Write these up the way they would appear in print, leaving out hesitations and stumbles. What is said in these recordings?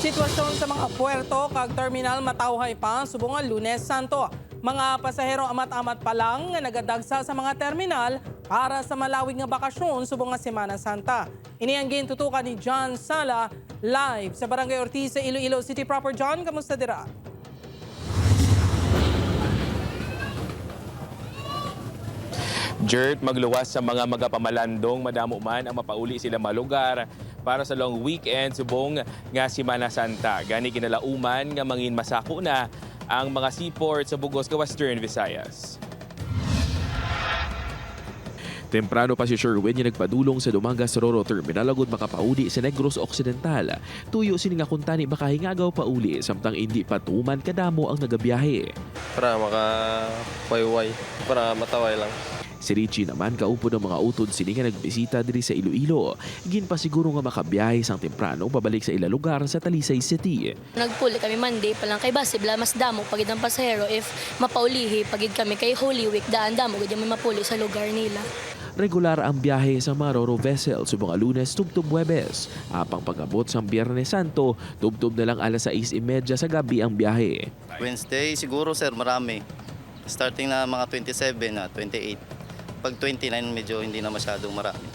Sitwasyon sa mga puerto kag terminal matawhay pa subong nga Lunes Santo. Mga pasahero amat-amat pa lang nga nagadagsa sa mga terminal para sa malawig nga bakasyon subong nga Semana Santa. Ini ang gintutukan ni John Sala live sa Barangay Ortiz sa Iloilo City proper. John, kamusta dira? Jert, magluwas sa mga magapamalandong, madamo man ang mapauli sila malugar para sa long weekend subong nga Semana Santa. Gani kinalauman nga mangin masako na ang mga seaport sa Bugos, Western Visayas. Temprano pa si Sherwin yung nagpadulong sa Dumangas Roro Terminal agud makapauli sa Negros Occidental. Tuyo sini nga kuntani makahingagaw pauli samtang hindi patuman kadamo ang nagabiyahe. Para makawayway, para mataway lang. Si Richie naman kaupo ng mga utod sini nga nagbisita diri sa Iloilo. Gin pa siguro nga makabiyahe sang temprano pabalik sa ila lugar sa Talisay City. Nagpuli kami Monday pa lang kay base bala mas damo pagid ang pasahero if mapaulihi pagid kami kay Holy Week daan damo gid may mapuli sa lugar nila. Regular ang biyahe sa mga Roro vessel subong Lunes tubtob Huwebes. Apang pag-abot sa Biyernes Santo, tubtob na lang alas 6:30 sa gabi ang biyahe. Wednesday siguro sir marami. Starting na mga 27 na 28. Pag 29 medyo hindi na masyadong marami.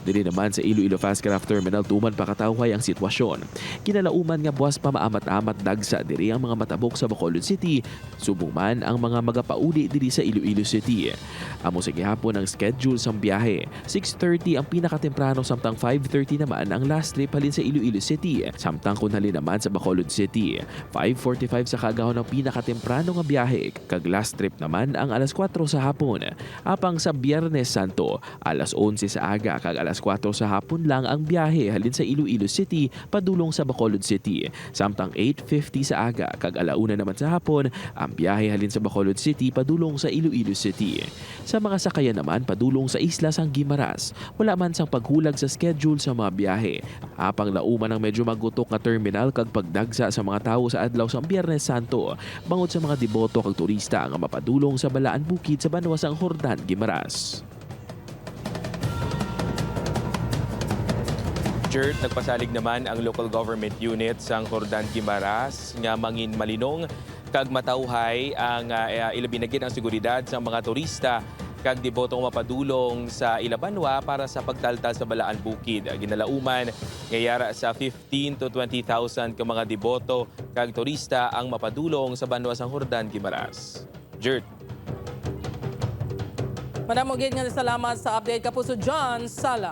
Dili naman sa Iloilo Fastcraft Terminal tuman pakatawhay ang sitwasyon. Kinalauman nga buwas pa maamat-amat dagsa diri ang mga matabok sa Bacolod City, subong man ang mga magapauli diri sa Iloilo City. Amo sa gihapon ang schedule sang biyahe. 6:30 ang pinakatemprano samtang 5:30 naman ang last trip halin sa Iloilo City, samtang kun halin naman sa Bacolod City. 5:45 sa kagahon ang pinakatemprano nga biyahe, kag last trip naman ang alas 4 sa hapon. Apang sa Biyernes Santo, alas 11 sa aga kag alas 4 sa hapon lang ang biyahe halin sa Iloilo City padulong sa Bacolod City. Samtang 8:50 sa aga kag alauna naman sa hapon ang biyahe halin sa Bacolod City padulong sa Iloilo City. Sa mga sakayan naman padulong sa Isla Sang Guimaras. Wala man sang paghulag sa schedule sa mga biyahe. Apang lauman ang medyo magutok nga terminal kag pagdagsa sa mga tawo sa adlaw sang Biyernes Santo bangod sa mga deboto kag turista nga mapadulong sa Balaan Bukid sa Banwasang Hordan, Guimaras. Jert, nagpasalig naman ang local government unit sang Hordan, Guimaras nga mangin malinong kag matawhay ang ilabinagin ang seguridad sa mga turista kag debotong mapadulong sa Ilabanwa para sa pagtaltal sa Balaan Bukid. Ginalauman ngayara sa 15 to 20,000 ka mga deboto kag turista ang mapadulong sa Banwa sang Hordan, Guimaras. Jert. Madamo gid nga salamat sa update kapuso John Sala.